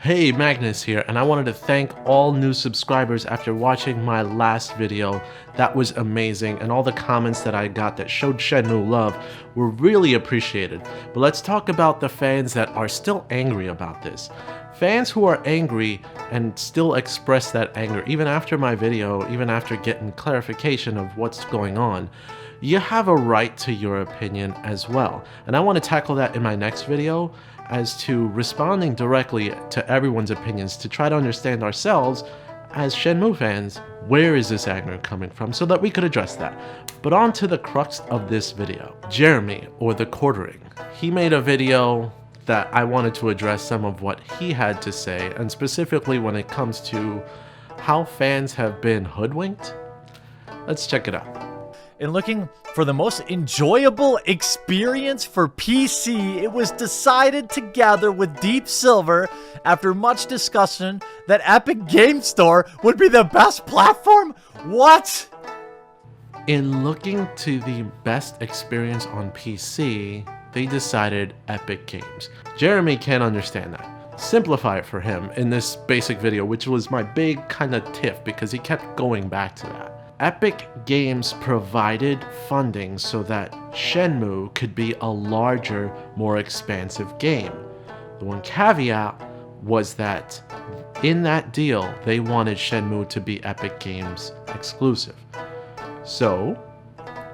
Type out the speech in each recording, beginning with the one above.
Hey, Magnus here, and I wanted to thank all new subscribers after watching my last video. That was amazing, and all the comments that I got that showed Shenmue love were really appreciated. But let's talk about the fans that are still angry about this. Fans who are angry and still express that anger even after my video, even after getting clarification of what's going on. You have a right to your opinion as well, and I want to tackle that in my next video as to responding directly to everyone's opinions to try to understand ourselves as Shenmue fans, where is this anger coming from, so that we could address that. But on to the crux of this video. Jeremy, or the Quartering, he made a video that I wanted to address some of what he had to say, and specifically when it comes to how fans have been hoodwinked. Let's check it out. In looking for the most enjoyable experience for PC, it was decided together with Deep Silver, after much discussion, that Epic Game Store would be the best platform? What? In looking to the best experience on PC, they decided Epic Games. Jeremy can't understand that. Simplify it for him in this basic video, which was my big kind of tiff because he kept going back to that. Epic Games provided funding so that Shenmue could be a larger, more expansive game. The one caveat was that in that deal, they wanted Shenmue to be Epic Games exclusive. So,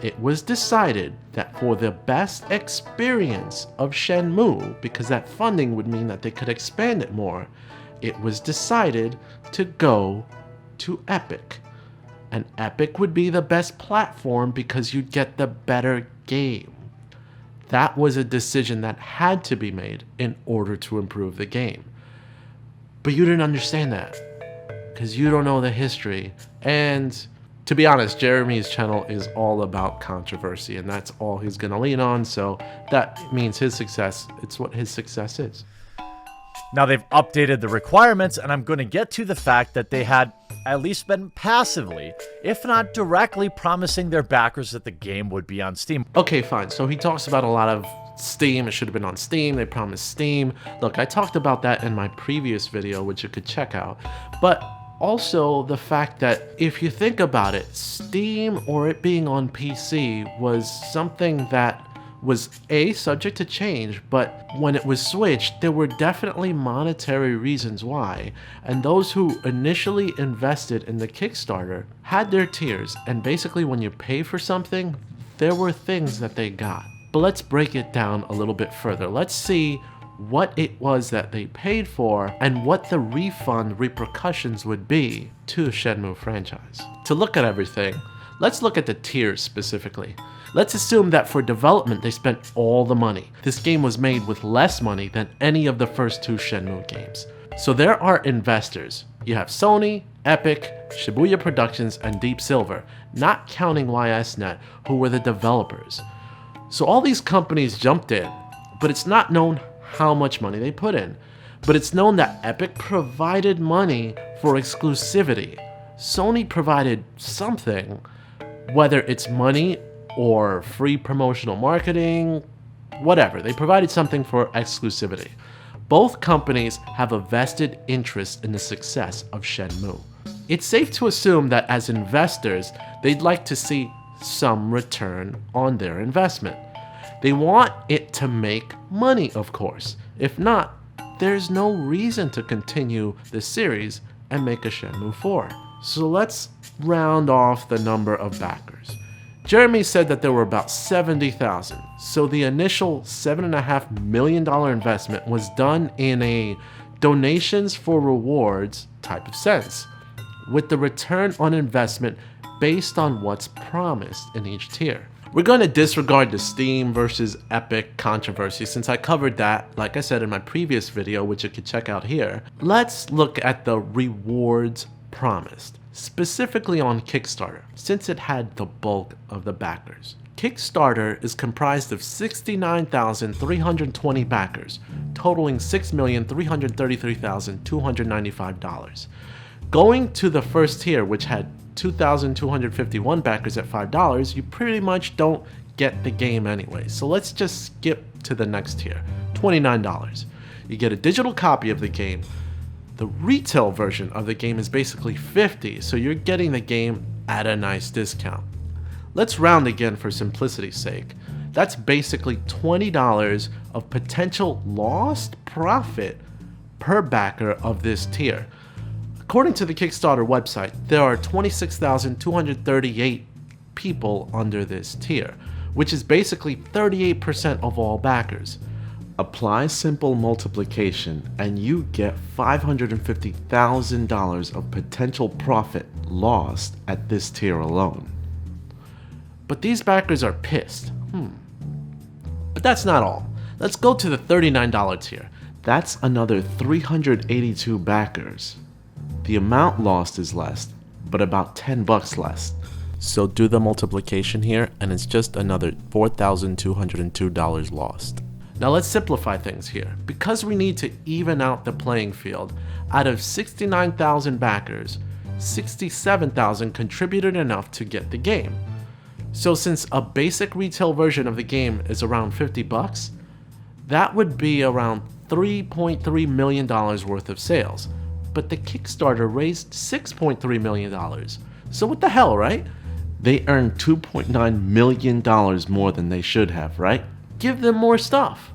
it was decided that for the best experience of Shenmue, because that funding would mean that they could expand it more, it was decided to go to Epic. And Epic would be the best platform because you'd get the better game. That was a decision that had to be made in order to improve the game. But you didn't understand that because you don't know the history. And to be honest, Jeremy's channel is all about controversy, and that's all he's gonna lean on. So that means his success. It's what his success is. Now they've updated the requirements, and I'm going to get to the fact that they had at least been passively, if not directly, promising their backers that the game would be on Steam. Okay, fine. So he talks about a lot of Steam. It should have been on Steam. They promised Steam. Look, I talked about that in my previous video, which you could check out. But also the fact that if you think about it, Steam or it being on PC was something that was subject to change, but when it was switched, there were definitely monetary reasons why, and those who initially invested in the Kickstarter had their tiers, and basically when you pay for something, there were things that they got. But let's break it down a little bit further. Let's see what it was that they paid for and what the refund repercussions would be to the Shenmue franchise. To look at everything, let's look at the tiers specifically. Let's assume that for development they spent all the money. This game was made with less money than any of the first two Shenmue games. So there are investors. You have Sony, Epic, Shibuya Productions, and Deep Silver, not counting YSNet, who were the developers. So all these companies jumped in, but it's not known how much money they put in. But it's known that Epic provided money for exclusivity. Sony provided something, whether it's money or free promotional marketing, whatever. They provided something for exclusivity. Both companies have a vested interest in the success of Shenmue. It's safe to assume that as investors, they'd like to see some return on their investment. They want it to make money, of course. If not, there's no reason to continue the series and make a Shenmue 4. So let's round off the number of backers. Jeremy said that there were about 70,000, so the initial $7.5 million investment was done in a donations for rewards type of sense, with the return on investment based on what's promised in each tier. We're going to disregard the Steam versus Epic controversy since I covered that, like I said in my previous video, which you can check out here. Let's look at the rewards promised, specifically on Kickstarter, since it had the bulk of the backers. Kickstarter is comprised of 69,320 backers, totaling $6,333,295. Going to the first tier, which had 2,251 backers at $5, you pretty much don't get the game anyway. So let's just skip to the next tier, $29. You get a digital copy of the game, The retail version of the game is basically $50, so you're getting the game at a nice discount. Let's round again for simplicity's sake. That's basically $20 of potential lost profit per backer of this tier. According to the Kickstarter website, there are 26,238 people under this tier, which is basically 38% of all backers. Apply simple multiplication and you get $550,000 of potential profit lost at this tier alone. But these backers are pissed. But that's not all. Let's go to the $39 tier. That's another 382 backers. The amount lost is less, but about $10 less. So do the multiplication here, and it's just another $4,202 lost. Now let's simplify things here. Because we need to even out the playing field, out of 69,000 backers, 67,000 contributed enough to get the game. So since a basic retail version of the game is around $50, that would be around $3.3 million worth of sales. But the Kickstarter raised $6.3 million. So what the hell, right? They earned $2.9 million more than they should have, right? Give them more stuff.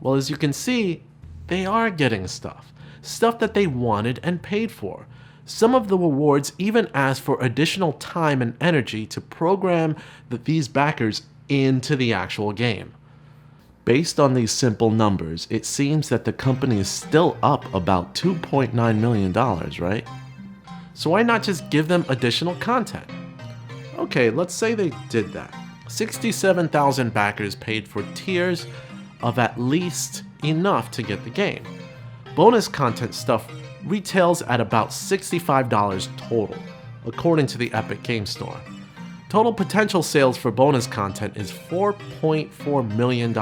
Well, as you can see, they are getting stuff. Stuff that they wanted and paid for. Some of the rewards even ask for additional time and energy to program these backers into the actual game. Based on these simple numbers, it seems that the company is still up about $2.9 million, right? So why not just give them additional content? Okay, let's say they did that. 67,000 backers paid for tiers of at least enough to get the game. Bonus content stuff retails at about $65 total, according to the Epic Game Store. Total potential sales for bonus content is $4.4 million.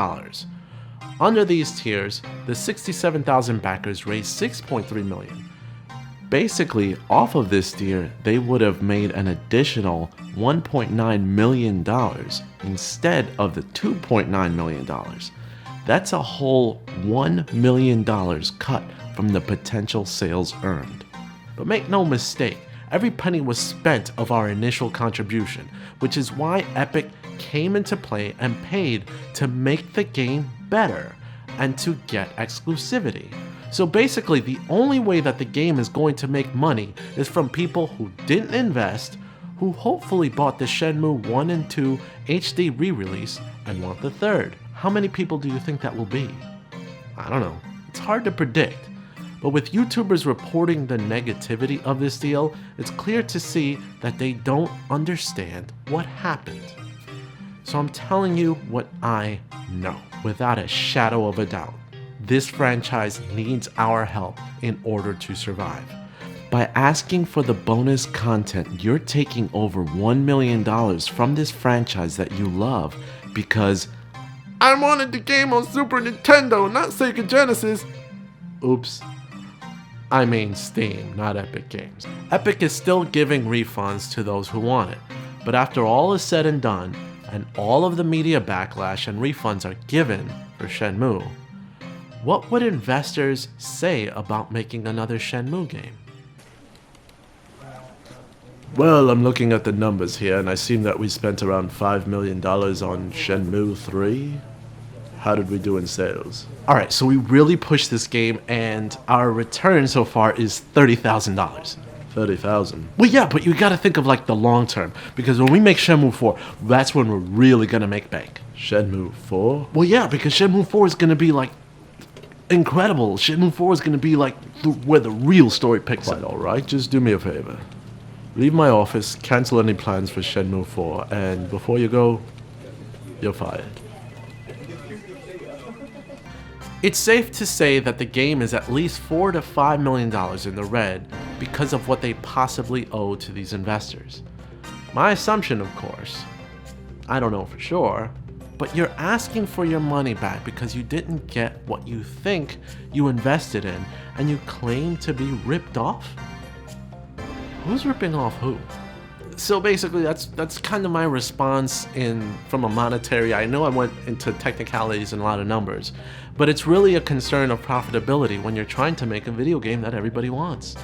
Under these tiers, the 67,000 backers raised $6.3 million. Basically, off of this tier, they would have made an additional $1.9 million instead of the $2.9 million. That's a whole $1 million cut from the potential sales earned. But make no mistake, every penny was spent of our initial contribution, which is why Epic came into play and paid to make the game better and to get exclusivity. So basically, the only way that the game is going to make money is from people who didn't invest, who hopefully bought the Shenmue 1 and 2 HD re-release and want the third. How many people do you think that will be? I don't know. It's hard to predict. But with YouTubers reporting the negativity of this deal, it's clear to see that they don't understand what happened. So I'm telling you what I know, without a shadow of a doubt. This franchise needs our help in order to survive. By asking for the bonus content, you're taking over $1 million from this franchise that you love because I wanted the game on Super Nintendo, not Sega Genesis. Oops. I mean Steam, not Epic Games. Epic is still giving refunds to those who want it, but after all is said and done, and all of the media backlash and refunds are given for Shenmue, what would investors say about making another Shenmue game? Well, I'm looking at the numbers here, and I see that we spent around $5 million on Shenmue 3. How did we do in sales? Alright, so we really pushed this game, and our return so far is $30,000. $30,000? Well, yeah, but you gotta think of like the long term, because when we make Shenmue 4, that's when we're really gonna make bank. Shenmue 4? Well, yeah, because Shenmue 4 is gonna be like incredible. Shenmue 4 is gonna be like where the real story picks up. Alright, just do me a favor. Leave my office, cancel any plans for Shenmue 4, and before you go, you're fired. It's safe to say that the game is at least $4 to $5 million in the red because of what they possibly owe to these investors. My assumption, of course, I don't know for sure, but you're asking for your money back because you didn't get what you think you invested in and you claim to be ripped off? Who's ripping off who? So basically, that's kind of my response from a monetary. I know I went into technicalities and a lot of numbers, but it's really a concern of profitability when you're trying to make a video game that everybody wants.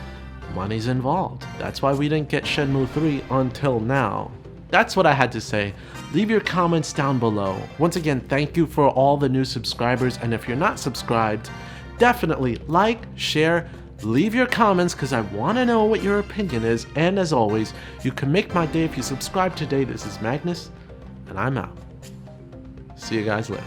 Money's involved. That's why we didn't get Shenmue 3 until now. That's what I had to say. Leave your comments down below. Once again, thank you for all the new subscribers, and if you're not subscribed, definitely like, share, leave your comments because I want to know what your opinion is, and as always, you can make my day if you subscribe today. This is Magnus, and I'm out. See you guys later.